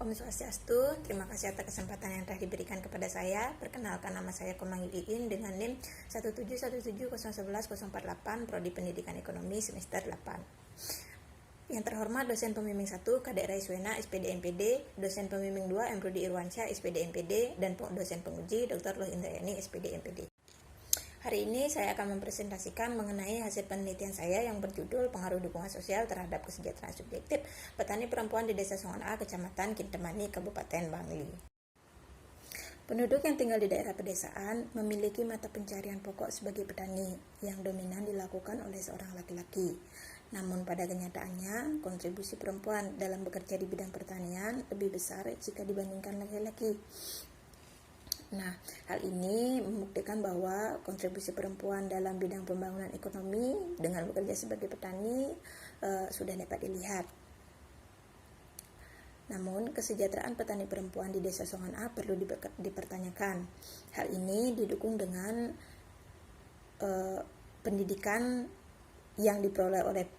Om Swastiastu, terima kasih atas kesempatan yang telah diberikan kepada saya. Perkenalkan, nama saya Komang Iin dengan NIM 171701148 Prodi Pendidikan Ekonomi semester 8. Yang terhormat dosen pembimbing 1 Kadek Raiswena SPD MPD, dosen pembimbing 2 Emrudi Irwansyah SPD MPD, dan dosen penguji Dr. Loh Indrayani SPD MPD. Hari ini saya akan mempresentasikan mengenai hasil penelitian saya yang berjudul Pengaruh Dukungan Sosial Terhadap Kesejahteraan Subjektif Petani Perempuan di Desa Songon A, Kecamatan Kintemani, Kabupaten Bangli. Penduduk yang tinggal di daerah pedesaan memiliki mata pencarian pokok sebagai petani yang dominan dilakukan oleh seorang laki-laki. Namun pada kenyataannya, kontribusi perempuan dalam bekerja di bidang pertanian lebih besar jika dibandingkan laki-laki. Nah, hal ini membuktikan bahwa kontribusi perempuan dalam bidang pembangunan ekonomi dengan bekerja sebagai petani sudah dapat dilihat. Namun, kesejahteraan petani perempuan di Desa Songon A perlu dipertanyakan. Hal ini didukung dengan pendidikan yang diperoleh oleh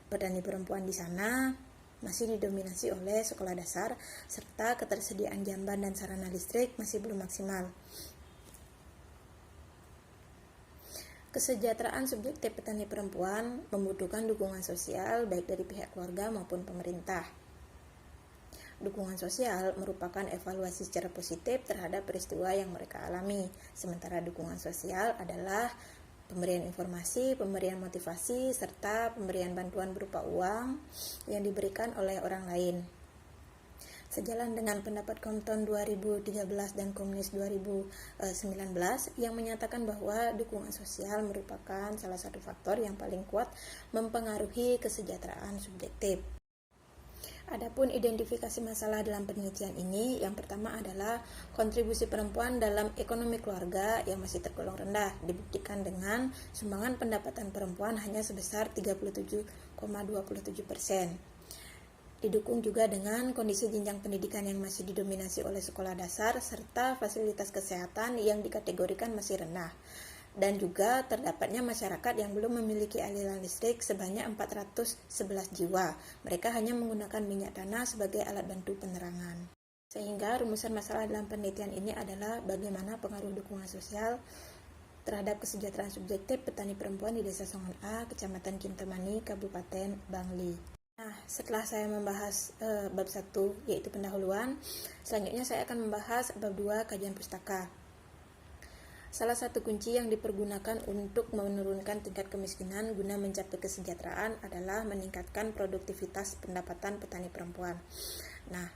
petani perempuan di sana masih didominasi oleh sekolah dasar, serta ketersediaan jamban dan sarana listrik masih belum maksimal. Kesejahteraan subjektif petani perempuan membutuhkan dukungan sosial baik dari pihak keluarga maupun pemerintah. Dukungan sosial merupakan evaluasi secara positif terhadap peristiwa yang mereka alami, sementara dukungan sosial adalah pemberian informasi, pemberian motivasi, serta pemberian bantuan berupa uang yang diberikan oleh orang lain. Sejalan dengan pendapat Compton 2013 dan Komunis 2019 yang menyatakan bahwa dukungan sosial merupakan salah satu faktor yang paling kuat mempengaruhi kesejahteraan subjektif. Adapun identifikasi masalah dalam penelitian ini, yang pertama adalah kontribusi perempuan dalam ekonomi keluarga yang masih tergolong rendah, dibuktikan dengan sumbangan pendapatan perempuan hanya sebesar 37,27%. Didukung juga dengan kondisi jenjang pendidikan yang masih didominasi oleh sekolah dasar, serta fasilitas kesehatan yang dikategorikan masih rendah. Dan juga terdapatnya masyarakat yang belum memiliki aliran listrik sebanyak 411 jiwa. Mereka hanya menggunakan minyak tanah sebagai alat bantu penerangan. Sehingga rumusan masalah dalam penelitian ini adalah bagaimana pengaruh dukungan sosial terhadap kesejahteraan subjektif petani perempuan di Desa Songon A, Kecamatan Kintemani, Kabupaten Bangli. Nah, setelah saya membahas bab 1 yaitu pendahuluan, selanjutnya saya akan membahas bab 2 kajian pustaka. Salah satu kunci yang dipergunakan untuk menurunkan tingkat kemiskinan guna mencapai kesejahteraan adalah meningkatkan produktivitas pendapatan petani perempuan. Nah,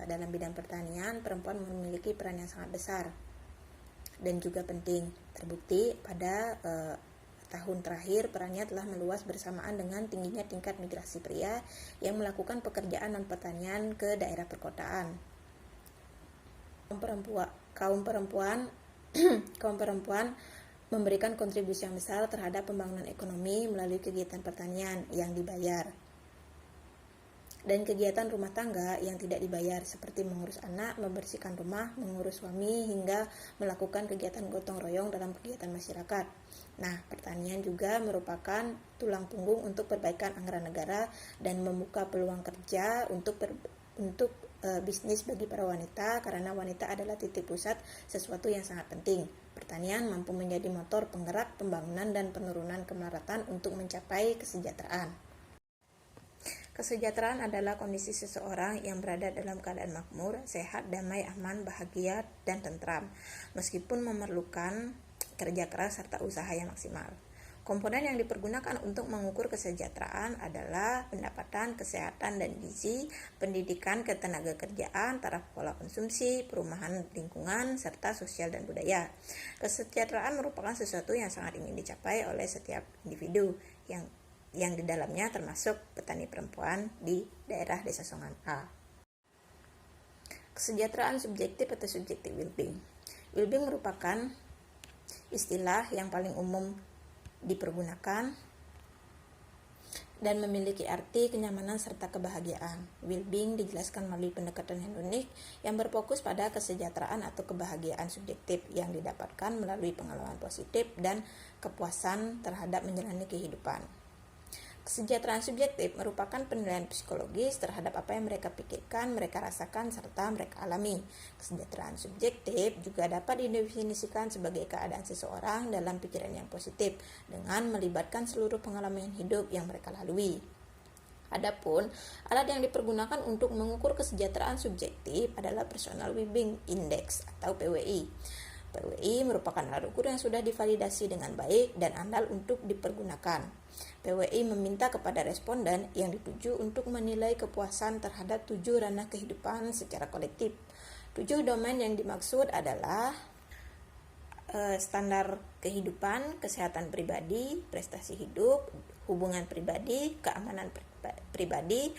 dalam bidang pertanian, perempuan memiliki peran yang sangat besar dan juga penting. Terbukti pada tahun terakhir perannya telah meluas bersamaan dengan tingginya tingkat migrasi pria yang melakukan pekerjaan non-pertanian ke daerah perkotaan. Kaum perempuan memberikan kontribusi yang besar terhadap pembangunan ekonomi melalui kegiatan pertanian yang dibayar dan kegiatan rumah tangga yang tidak dibayar seperti mengurus anak, membersihkan rumah, mengurus suami, hingga melakukan kegiatan gotong royong dalam kegiatan masyarakat. Nah, pertanian juga merupakan tulang punggung untuk perbaikan anggaran negara dan membuka peluang kerja untuk bisnis bagi para wanita, karena wanita adalah titik pusat sesuatu yang sangat penting. Pertanian mampu menjadi motor penggerak pembangunan dan penurunan kemelaratan untuk mencapai kesejahteraan. Kesejahteraan adalah kondisi seseorang yang berada dalam keadaan makmur, sehat, damai, aman, bahagia, dan tentram, meskipun memerlukan kerja keras serta usaha yang maksimal. Komponen yang dipergunakan untuk mengukur kesejahteraan adalah pendapatan, kesehatan dan gizi, pendidikan, ketenaga kerjaan, taraf pola konsumsi, perumahan lingkungan, serta sosial dan budaya. Kesejahteraan merupakan sesuatu yang sangat ingin dicapai oleh setiap individu yang di dalamnya termasuk petani perempuan di daerah Desa Songon A. Kesejahteraan subjektif atau subjektif well-being. Well-being merupakan istilah yang paling umum dipergunakan dan memiliki arti kenyamanan serta kebahagiaan. Well-being dijelaskan melalui pendekatan hedonik yang berfokus pada kesejahteraan atau kebahagiaan subjektif yang didapatkan melalui pengalaman positif dan kepuasan terhadap menjalani kehidupan. Kesejahteraan subjektif merupakan penilaian psikologis terhadap apa yang mereka pikirkan, mereka rasakan, serta mereka alami. Kesejahteraan subjektif juga dapat didefinisikan sebagai keadaan seseorang dalam pikiran yang positif dengan melibatkan seluruh pengalaman hidup yang mereka lalui. Adapun alat yang dipergunakan untuk mengukur kesejahteraan subjektif adalah Personal Wellbeing Index atau PWI. PWI merupakan alat ukur yang sudah divalidasi dengan baik dan andal untuk dipergunakan. PWI meminta kepada responden yang dituju untuk menilai kepuasan terhadap 7 ranah kehidupan secara kolektif. 7 domain yang dimaksud adalah standar kehidupan, kesehatan pribadi, prestasi hidup, hubungan pribadi, keamanan pribadi,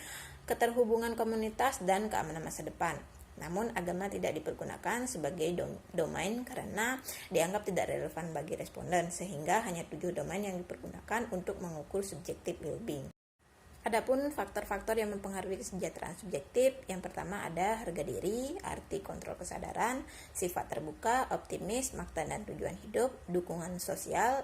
keterhubungan komunitas, dan keamanan masa depan. Namun agama tidak dipergunakan sebagai domain karena dianggap tidak relevan bagi responden, sehingga hanya 7 domain yang dipergunakan untuk mengukur subjektif well-being. Adapun faktor-faktor yang mempengaruhi kesejahteraan subjektif, yang pertama ada harga diri, arti kontrol kesadaran, sifat terbuka, optimis, makna dan tujuan hidup, dukungan sosial,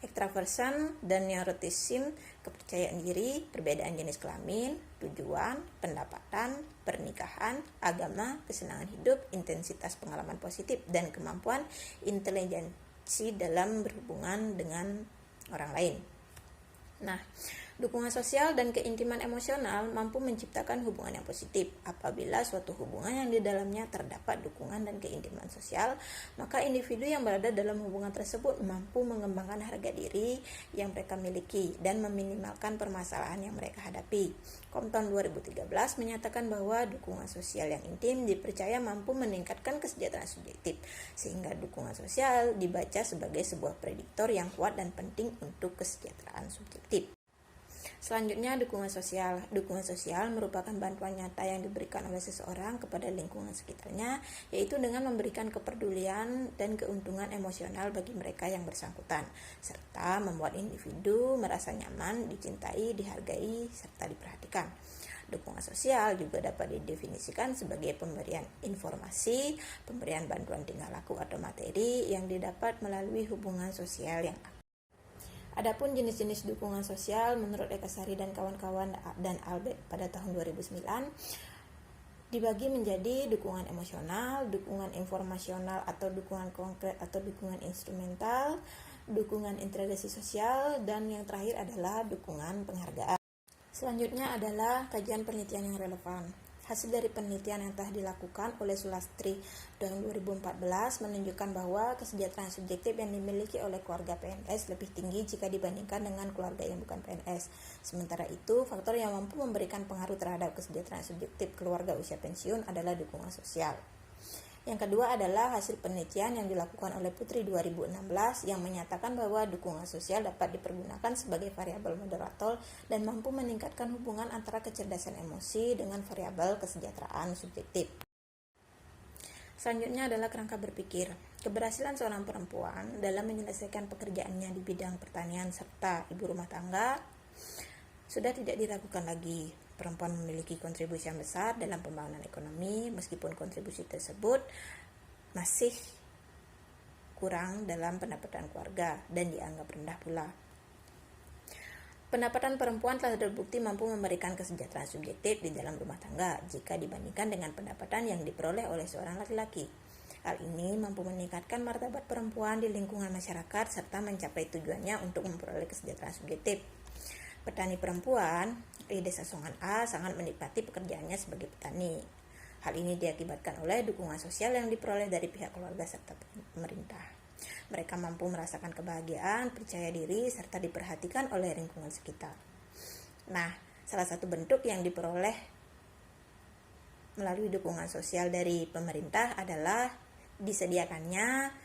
extraversion dan neuroticism, kepercayaan diri, perbedaan jenis kelamin, tujuan, pendapatan, pernikahan, agama, kesenangan hidup, intensitas pengalaman positif, dan kemampuan intelijensi dalam berhubungan dengan orang lain. Nah, dukungan sosial dan keintiman emosional mampu menciptakan hubungan yang positif. Apabila suatu hubungan yang di dalamnya terdapat dukungan dan keintiman sosial, maka individu yang berada dalam hubungan tersebut mampu mengembangkan harga diri yang mereka miliki dan meminimalkan permasalahan yang mereka hadapi. Compton 2013 menyatakan bahwa dukungan sosial yang intim dipercaya mampu meningkatkan kesejahteraan subjektif, sehingga dukungan sosial dibaca sebagai sebuah prediktor yang kuat dan penting untuk kesejahteraan subjektif. Selanjutnya, dukungan sosial. Dukungan sosial merupakan bantuan nyata yang diberikan oleh seseorang kepada lingkungan sekitarnya, yaitu dengan memberikan kepedulian dan keuntungan emosional bagi mereka yang bersangkutan, serta membuat individu merasa nyaman, dicintai, dihargai, serta diperhatikan. Dukungan sosial juga dapat didefinisikan sebagai pemberian informasi, pemberian bantuan tingkah laku atau materi yang didapat melalui hubungan sosial yang aktif. Adapun jenis-jenis dukungan sosial menurut Eka Sari dan kawan-kawan dan Albert pada tahun 2009 dibagi menjadi dukungan emosional, dukungan informasional atau dukungan konkret atau dukungan instrumental, dukungan integrasi sosial, dan yang terakhir adalah dukungan penghargaan. Selanjutnya adalah kajian penelitian yang relevan. Hasil dari penelitian yang telah dilakukan oleh Sulastri tahun 2014 menunjukkan bahwa kesejahteraan subjektif yang dimiliki oleh keluarga PNS lebih tinggi jika dibandingkan dengan keluarga yang bukan PNS. Sementara itu, faktor yang mampu memberikan pengaruh terhadap kesejahteraan subjektif keluarga usia pensiun adalah dukungan sosial. Yang kedua adalah hasil penelitian yang dilakukan oleh Putri 2016 yang menyatakan bahwa dukungan sosial dapat dipergunakan sebagai variabel moderator dan mampu meningkatkan hubungan antara kecerdasan emosi dengan variabel kesejahteraan subjektif. Selanjutnya adalah kerangka berpikir. Keberhasilan seorang perempuan dalam menyelesaikan pekerjaannya di bidang pertanian serta ibu rumah tangga sudah tidak diragukan lagi. Perempuan memiliki kontribusi yang besar dalam pembangunan ekonomi, meskipun kontribusi tersebut masih kurang dalam pendapatan keluarga dan dianggap rendah pula. Pendapatan perempuan telah terbukti mampu memberikan kesejahteraan subjektif di dalam rumah tangga jika dibandingkan dengan pendapatan yang diperoleh oleh seorang laki-laki. Hal ini mampu meningkatkan martabat perempuan di lingkungan masyarakat serta mencapai tujuannya untuk memperoleh kesejahteraan subjektif. Petani perempuan di Desa Songan A sangat menikmati pekerjaannya sebagai petani. Hal ini diakibatkan oleh dukungan sosial yang diperoleh dari pihak keluarga serta pemerintah. Mereka mampu merasakan kebahagiaan, percaya diri, serta diperhatikan oleh lingkungan sekitar. Nah, salah satu bentuk yang diperoleh melalui dukungan sosial dari pemerintah adalah disediakannya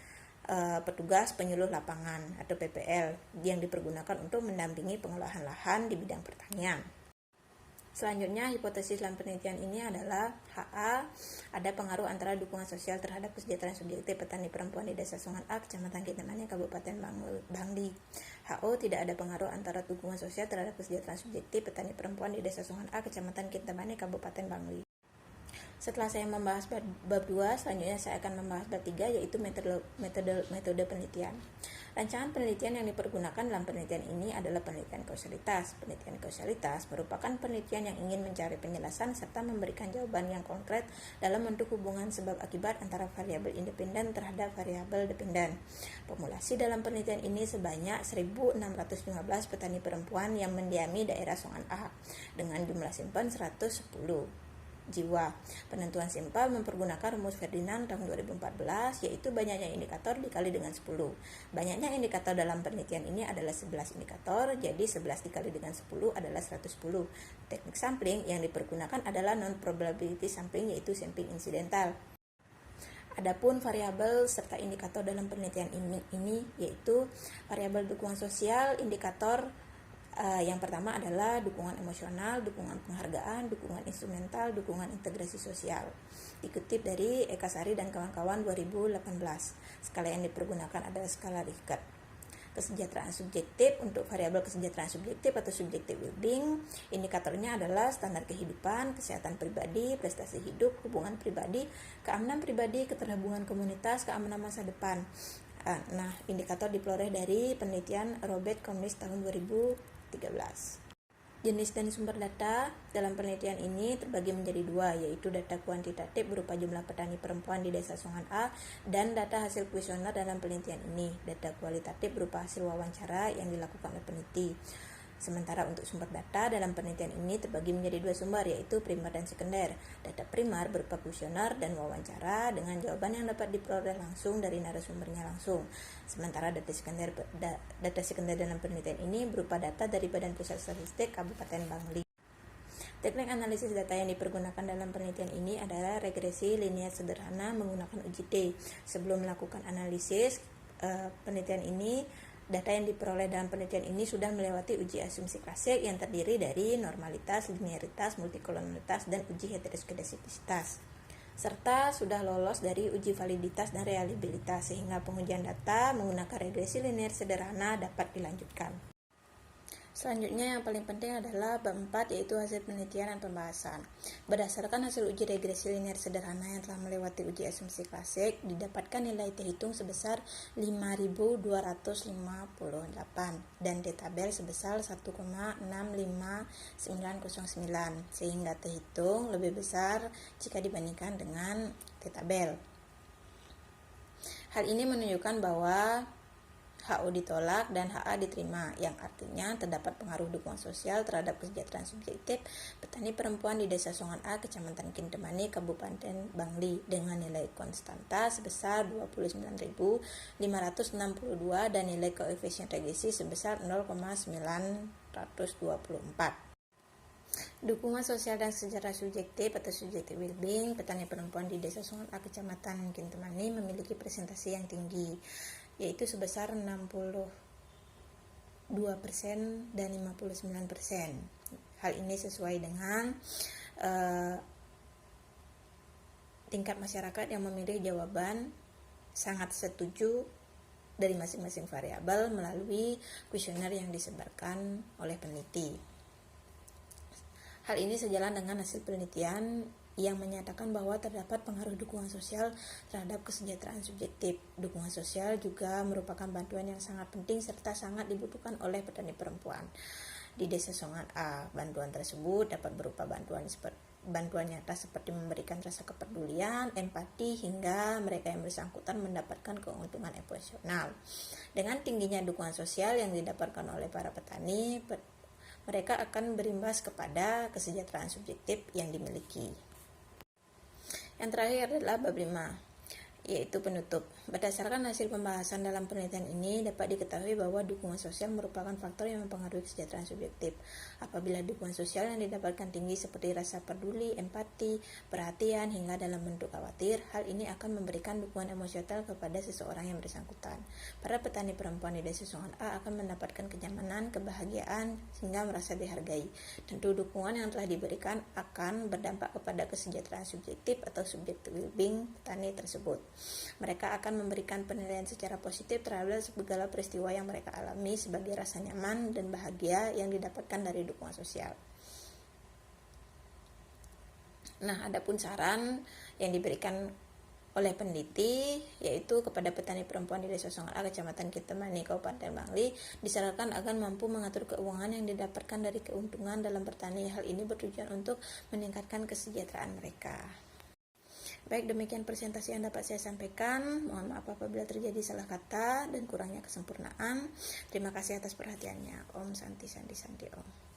petugas penyuluh lapangan atau PPL yang dipergunakan untuk mendampingi pengolahan lahan di bidang pertanian. Selanjutnya, hipotesis dalam penelitian ini adalah HA, ada pengaruh antara dukungan sosial terhadap kesejahteraan subjektif petani perempuan di Desa Songan A, Kecamatan Kintamani, Kabupaten Bangli. HO, tidak ada pengaruh antara dukungan sosial terhadap kesejahteraan subjektif petani perempuan di Desa Songan A, Kecamatan Kintamani, Kabupaten Bangli. Setelah saya membahas bab 2, selanjutnya saya akan membahas bab 3, yaitu metode penelitian. Rancangan penelitian yang dipergunakan dalam penelitian ini adalah penelitian kausalitas. Penelitian kausalitas merupakan penelitian yang ingin mencari penjelasan serta memberikan jawaban yang konkret dalam bentuk hubungan sebab akibat antara variabel independen terhadap variabel dependen. Populasi dalam penelitian ini sebanyak 1.615 petani perempuan yang mendiami daerah Songan A dengan jumlah simpan 110 jiwa. Penentuan simpel mempergunakan rumus Ferdinand tahun 2014, yaitu banyaknya indikator dikali dengan 10. Banyaknya indikator dalam penelitian ini adalah 11 indikator, jadi 11 dikali dengan 10 adalah 110. Teknik sampling yang dipergunakan adalah non-probability sampling, yaitu sampling insidental. Adapun variabel serta indikator dalam penelitian ini yaitu variabel dukungan sosial, indikator yang pertama adalah dukungan emosional, dukungan penghargaan, dukungan instrumental, dukungan integrasi sosial. Dikutip dari Eka Sari dan kawan-kawan 2018. Skala yang dipergunakan adalah skala Richter. Kesejahteraan subjektif, untuk variabel kesejahteraan subjektif atau subjective well-being, indikatornya adalah standar kehidupan, kesehatan pribadi, prestasi hidup, hubungan pribadi, keamanan pribadi, keterhubungan komunitas, keamanan masa depan. Nah, indikator diperoleh dari penelitian Robert Conley tahun 2013. Jenis dan sumber data dalam penelitian ini terbagi menjadi dua, yaitu data kuantitatif berupa jumlah petani perempuan di desa Songan A dan data hasil kuesioner dalam penelitian ini. Data kualitatif berupa hasil wawancara yang dilakukan oleh peneliti. Sementara untuk sumber data dalam penelitian ini terbagi menjadi dua sumber, yaitu primer dan sekunder. Data primer berupa kuesioner dan wawancara dengan jawaban yang dapat diperoleh langsung dari narasumbernya langsung. Sementara data sekunder dalam penelitian ini berupa data dari Badan Pusat Statistik Kabupaten Bangli. Teknik analisis data yang dipergunakan dalam penelitian ini adalah regresi linear sederhana menggunakan uji T. Sebelum melakukan analisis penelitian ini, data yang diperoleh dalam penelitian ini sudah melewati uji asumsi klasik yang terdiri dari normalitas, linearitas, multikolonialitas, dan uji heteroskedasitas, serta sudah lolos dari uji validitas dan reliabilitas, sehingga pengujian data menggunakan regresi linear sederhana dapat dilanjutkan. Selanjutnya yang paling penting adalah bab 4, yaitu hasil penelitian dan pembahasan. Berdasarkan hasil uji regresi linear sederhana yang telah melewati uji asumsi klasik, didapatkan nilai terhitung sebesar 5.258 dan T-tabel sebesar 1,65909, sehingga terhitung lebih besar jika dibandingkan dengan T-tabel. Hal ini menunjukkan bahwa HO ditolak dan HA diterima, yang artinya terdapat pengaruh dukungan sosial terhadap kesejahteraan subjektif petani perempuan di desa Songan A, Kecamatan Kintemani, Kabupaten Bangli dengan nilai konstanta sebesar 29.562 dan nilai koefisien regresi sebesar 0,924. Dukungan sosial dan kesejahteraan subjektif atau subjective well-being petani perempuan di desa Songan A, Kecamatan Kintemani memiliki presentasi yang tinggi, yaitu sebesar 62% dan 59%. Hal ini sesuai dengan tingkat masyarakat yang memilih jawaban sangat setuju dari masing-masing variabel melalui kuesioner yang disebarkan oleh peneliti. Hal ini sejalan dengan hasil penelitian yang menyatakan bahwa terdapat pengaruh dukungan sosial terhadap kesejahteraan subjektif. Dukungan sosial juga merupakan bantuan yang sangat penting serta sangat dibutuhkan oleh petani perempuan di desa Songan A. Bantuan tersebut dapat berupa bantuan nyata seperti memberikan rasa kepedulian, empati, hingga mereka yang bersangkutan mendapatkan keuntungan emosional. Dengan tingginya dukungan sosial yang didapatkan oleh para petani, mereka akan berimbas kepada kesejahteraan subjektif yang dimiliki. Yang terakhir adalah bab 5, yaitu penutup. Berdasarkan hasil pembahasan dalam penelitian ini, dapat diketahui bahwa dukungan sosial merupakan faktor yang mempengaruhi kesejahteraan subjektif. Apabila dukungan sosial yang didapatkan tinggi seperti rasa peduli, empati, perhatian, hingga dalam bentuk khawatir, hal ini akan memberikan dukungan emosional kepada seseorang yang bersangkutan. Para petani perempuan di desa Songan A akan mendapatkan kenyamanan, kebahagiaan, sehingga merasa dihargai. Tentu dukungan yang telah diberikan akan berdampak kepada kesejahteraan subjektif atau subjective well-being petani tersebut. Mereka akan memberikan penilaian secara positif terhadap segala peristiwa yang mereka alami sebagai rasa nyaman dan bahagia yang didapatkan dari dukungan sosial. Nah, adapun saran yang diberikan oleh peneliti yaitu kepada petani perempuan di Desa Songal A, Kecamatan Kintamani, Kabupaten Bangli, disarankan agar mampu mengatur keuangan yang didapatkan dari keuntungan dalam bertani. Hal ini bertujuan untuk meningkatkan kesejahteraan mereka. Baik, demikian presentasi yang dapat saya sampaikan. Mohon maaf apabila terjadi salah kata dan kurangnya kesempurnaan. Terima kasih atas perhatiannya. Om Santi Santi Santi Om.